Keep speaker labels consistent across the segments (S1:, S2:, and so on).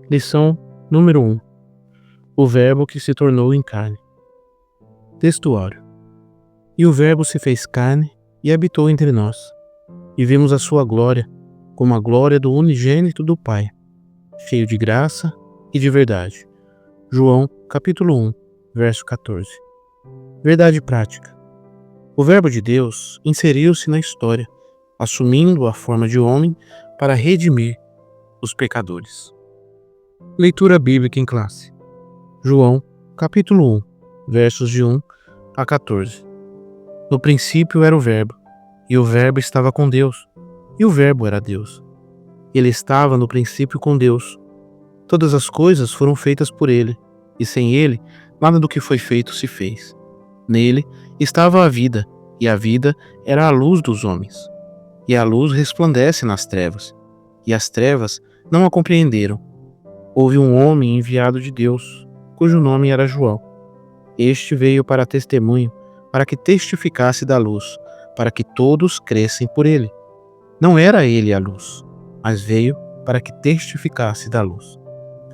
S1: Lição número 1. O Verbo que se tornou em carne. Textuário. E o Verbo se fez carne e habitou entre nós, e vimos a sua glória, como a glória do unigênito do Pai, cheio de graça e de verdade. João, capítulo 1, verso 14. Verdade prática. O Verbo de Deus inseriu-se na história, assumindo a forma de homem para redimir os pecadores. Leitura bíblica em classe. João, capítulo 1, versos de 1 a 14. No princípio era o Verbo, e o Verbo estava com Deus, e o Verbo era Deus. Ele estava no princípio com Deus. Todas as coisas foram feitas por ele, e sem ele, nada do que foi feito se fez. Nele estava a vida, e a vida era a luz dos homens. E a luz resplandece nas trevas, e as trevas não a compreenderam. Houve um homem enviado de Deus, cujo nome era João. Este veio para testemunho, para que testificasse da luz, para que todos crescem por ele. Não era ele a luz, mas veio para que testificasse da luz.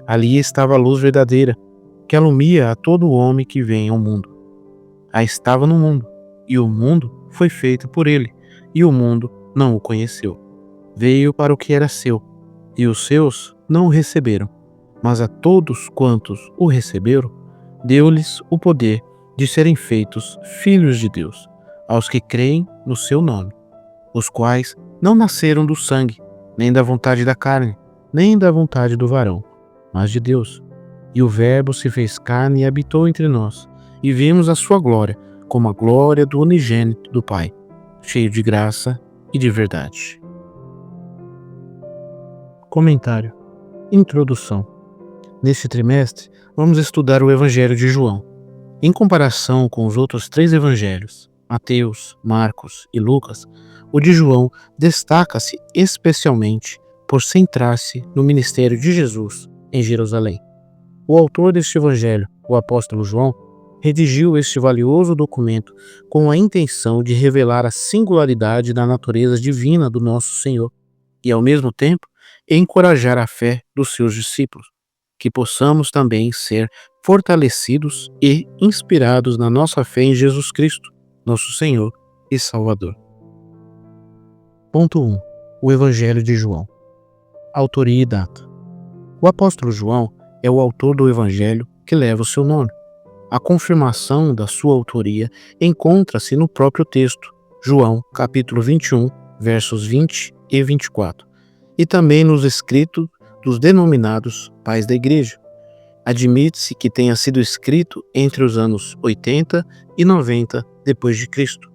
S1: Ali estava a luz verdadeira, que alumia a todo homem que vem ao mundo. A estava no mundo, e o mundo foi feito por ele, e o mundo não o conheceu. Veio para o que era seu, e os seus não o receberam. Mas a todos quantos o receberam, deu-lhes o poder de serem feitos filhos de Deus, aos que creem no seu nome, os quais não nasceram do sangue, nem da vontade da carne, nem da vontade do varão, mas de Deus. E o Verbo se fez carne e habitou entre nós, e vimos a sua glória, como a glória do unigênito do Pai, cheio de graça e de verdade. Comentário. Introdução. Neste trimestre, vamos estudar o Evangelho de João. Em comparação com os outros 3 evangelhos, Mateus, Marcos e Lucas, o de João destaca-se especialmente por centrar-se no ministério de Jesus em Jerusalém. O autor deste evangelho, o apóstolo João, redigiu este valioso documento com a intenção de revelar a singularidade da natureza divina do nosso Senhor e, ao mesmo tempo, encorajar a fé dos seus discípulos, que possamos também ser fortalecidos e inspirados na nossa fé em Jesus Cristo, nosso Senhor e Salvador. Ponto 1. O Evangelho de João. Autoria e data. O apóstolo João é o autor do Evangelho que leva o seu nome. A confirmação da sua autoria encontra-se no próprio texto, João, capítulo 21, versos 20 e 24, e também nos escritos dos denominados pais da igreja. Admite-se que tenha sido escrito entre os anos 80 e 90 depois de Cristo.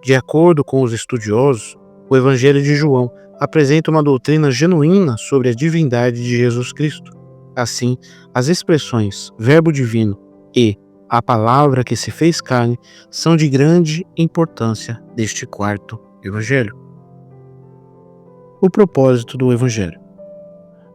S1: De acordo com os estudiosos, o Evangelho de João apresenta uma doutrina genuína sobre a divindade de Jesus Cristo. Assim, as expressões Verbo divino e a palavra que se fez carne são de grande importância deste quarto Evangelho. O propósito do Evangelho.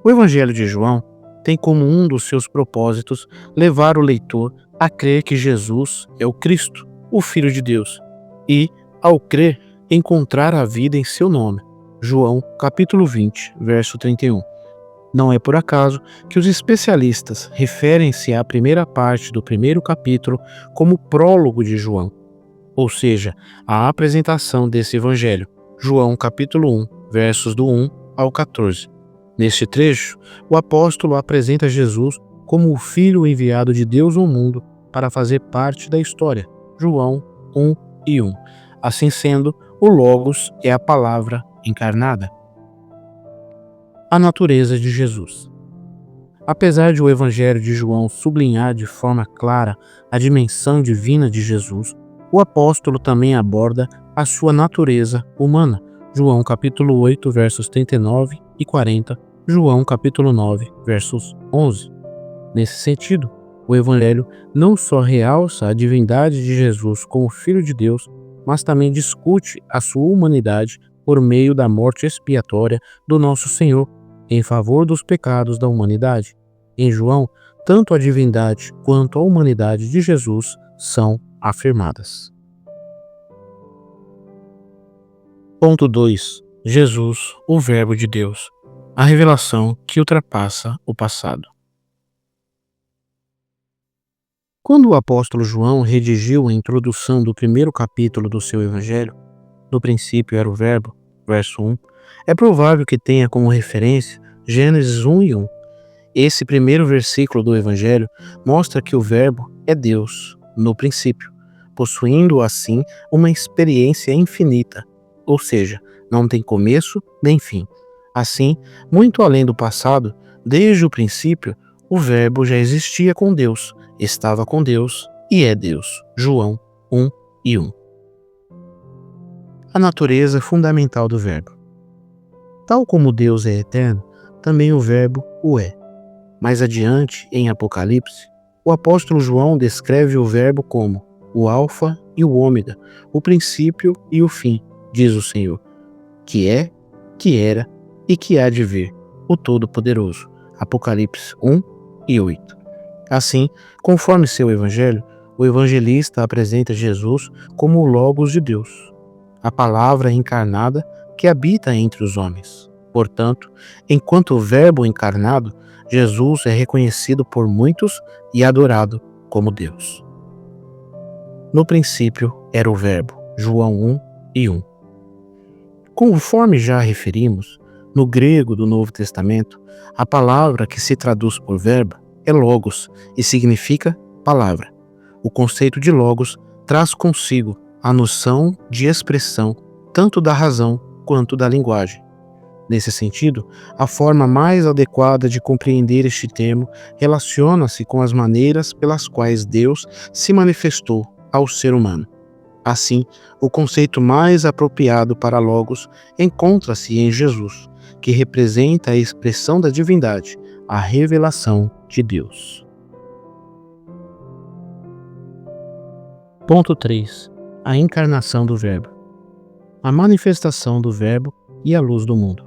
S1: O Evangelho de João tem como um dos seus propósitos levar o leitor a crer que Jesus é o Cristo, o Filho de Deus, e, ao crer, encontrar a vida em seu nome. João, capítulo 20, verso 31. Não é por acaso que os especialistas referem-se à primeira parte do primeiro capítulo como prólogo de João, ou seja, a apresentação desse Evangelho. João, capítulo 1, versos do 1 ao 14. Neste trecho, o apóstolo apresenta Jesus como o Filho enviado de Deus ao mundo para fazer parte da história. João 1 e 1. Assim sendo, o Logos é a palavra encarnada. A natureza de Jesus. Apesar de o Evangelho de João sublinhar de forma clara a dimensão divina de Jesus, o apóstolo também aborda a sua natureza humana. João capítulo 8, versos 39 e 40, João capítulo 9, versos 11. Nesse sentido, o Evangelho não só realça a divindade de Jesus como Filho de Deus, mas também discute a sua humanidade por meio da morte expiatória do nosso Senhor, em favor dos pecados da humanidade. Em João, tanto a divindade quanto a humanidade de Jesus são afirmadas. Ponto 2. Jesus, o Verbo de Deus. a revelação que ultrapassa o passado. Quando o apóstolo João redigiu a introdução do primeiro capítulo do seu evangelho, no princípio era o Verbo, verso 1, é provável que tenha como referência Gênesis 1:1. Esse primeiro versículo do evangelho mostra que o Verbo é Deus, no princípio, possuindo assim uma experiência infinita, ou seja, não tem começo nem fim. Assim, muito além do passado, desde o princípio, o Verbo já existia com Deus, estava com Deus e é Deus. João 1:1. A natureza fundamental do Verbo. Tal como Deus é eterno, também o Verbo o é. Mais adiante, em Apocalipse, o apóstolo João descreve o Verbo como o Alfa e o Ômega, o princípio e o fim, diz o Senhor, que é, que era e que há de vir, o Todo-Poderoso. Apocalipse 1:8. Assim, conforme seu evangelho, o evangelista apresenta Jesus como o Logos de Deus, a palavra encarnada que habita entre os homens. Portanto, enquanto o Verbo encarnado, Jesus é reconhecido por muitos e adorado como Deus. No princípio era o Verbo, João 1:1. Conforme já referimos, no grego do Novo Testamento, a palavra que se traduz por verbo é logos e significa palavra. O conceito de logos traz consigo a noção de expressão tanto da razão quanto da linguagem. Nesse sentido, a forma mais adequada de compreender este termo relaciona-se com as maneiras pelas quais Deus se manifestou ao ser humano. Assim, o conceito mais apropriado para Logos encontra-se em Jesus, que representa a expressão da divindade, a revelação de Deus. Ponto 3. A encarnação do Verbo. A manifestação do Verbo e a luz do mundo.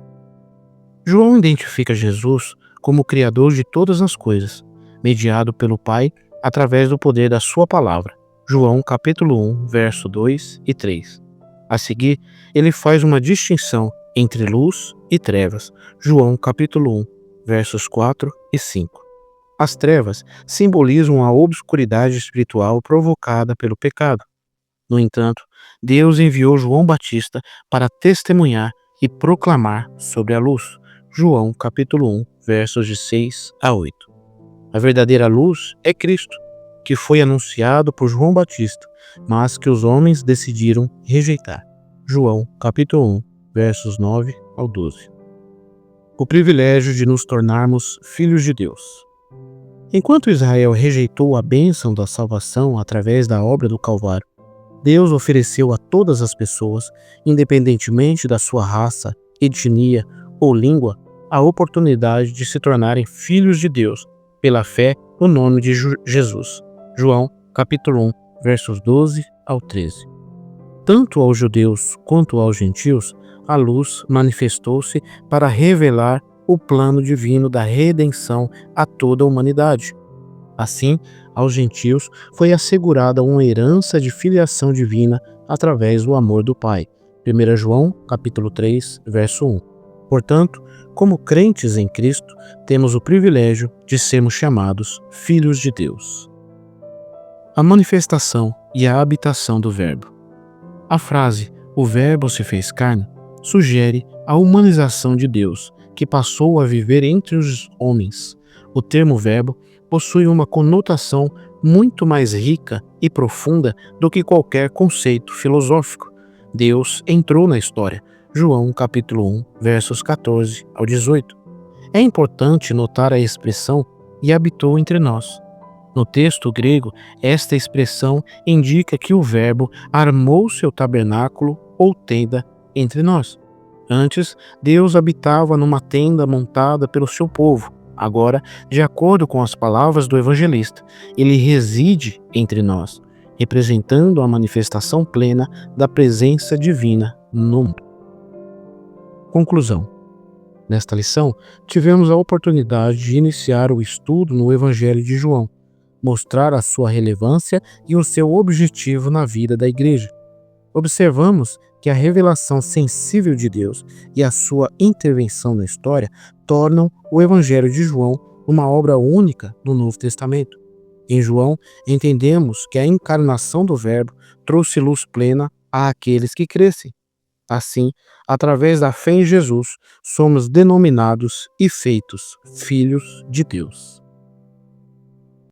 S1: João identifica Jesus como o Criador de todas as coisas, mediado pelo Pai através do poder da sua palavra. João capítulo 1, verso 2 e 3. A seguir, ele faz uma distinção entre luz e trevas. João capítulo 1, versos 4 e 5. As trevas simbolizam a obscuridade espiritual provocada pelo pecado. No entanto, Deus enviou João Batista para testemunhar e proclamar sobre a luz. João capítulo 1, versos de 6 a 8. A verdadeira luz é Cristo, que foi anunciado por João Batista, mas que os homens decidiram rejeitar. João capítulo 1, versos 9 ao 12. O privilégio de nos tornarmos filhos de Deus. Enquanto Israel rejeitou a bênção da salvação através da obra do Calvário, Deus ofereceu a todas as pessoas, independentemente da sua raça, etnia ou língua, a oportunidade de se tornarem filhos de Deus pela fé no nome de Jesus. João, capítulo 1, versos 12 ao 13. Tanto aos judeus quanto aos gentios, a luz manifestou-se para revelar o plano divino da redenção a toda a humanidade. Assim, aos gentios foi assegurada uma herança de filiação divina através do amor do Pai. 1 João, capítulo 3, verso 1. Portanto, como crentes em Cristo, temos o privilégio de sermos chamados filhos de Deus. A manifestação e a habitação do Verbo. A frase "o Verbo se fez carne" sugere a humanização de Deus, que passou a viver entre os homens. O termo verbo possui uma conotação muito mais rica e profunda do que qualquer conceito filosófico. Deus entrou na história. João capítulo 1, versos 14 ao 18. É importante notar a expressão "e habitou entre nós". No texto grego, esta expressão indica que o Verbo armou seu tabernáculo ou tenda entre nós. Antes, Deus habitava numa tenda montada pelo seu povo. Agora, de acordo com as palavras do evangelista, ele reside entre nós, representando a manifestação plena da presença divina no mundo. Conclusão. Nesta lição, tivemos a oportunidade de iniciar o estudo no Evangelho de João, mostrar a sua relevância e o seu objetivo na vida da Igreja. Observamos que a revelação sensível de Deus e a sua intervenção na história tornam o Evangelho de João uma obra única no Novo Testamento. Em João, entendemos que a encarnação do Verbo trouxe luz plena àqueles que crescem. Assim, através da fé em Jesus, somos denominados e feitos filhos de Deus.